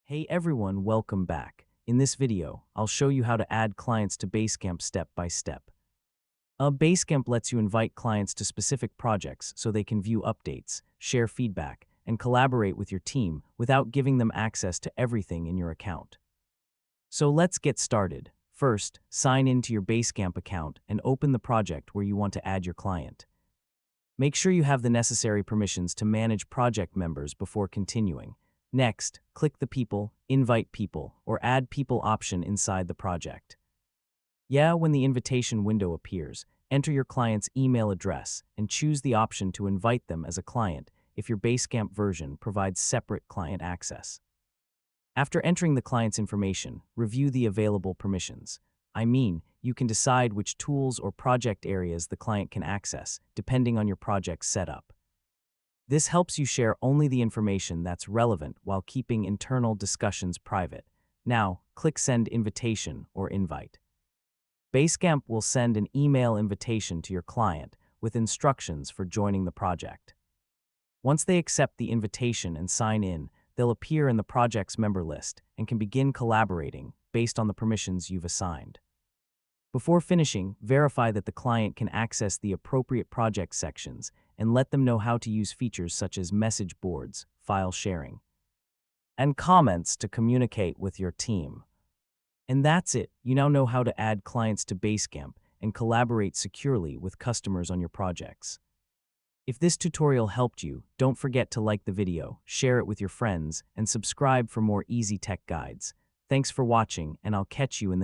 Hey everyone, welcome back. In this video, I'll show you how to add clients to Basecamp step by step. Basecamp lets you invite clients to specific projects so they can view updates, share feedback, and collaborate with your team without giving them access to everything in your account. So let's get started. First, sign into your Basecamp account and open the project where you want to add your client. Make sure you have the necessary permissions to manage project members before continuing. Next, click the People, Invite People, or Add People option inside the project. When the invitation window appears, enter your client's email address and choose the option to invite them as a client if your Basecamp version provides separate client access. After entering the client's information, review the available permissions. You can decide which tools or project areas the client can access, depending on your project's setup. This helps you share only the information that's relevant while keeping internal discussions private. Now, click Send Invitation or Invite. Basecamp will send an email invitation to your client with instructions for joining the project. Once they accept the invitation and sign in, they'll appear in the project's member list and can begin collaborating based on the permissions you've assigned. Before finishing, verify that the client can access the appropriate project sections and let them know how to use features such as message boards, file sharing, and comments to communicate with your team. And that's it. You now know how to add clients to Basecamp and collaborate securely with customers on your projects. If this tutorial helped you, don't forget to like the video, share it with your friends, and subscribe for more easy tech guides. Thanks for watching, and I'll catch you in the next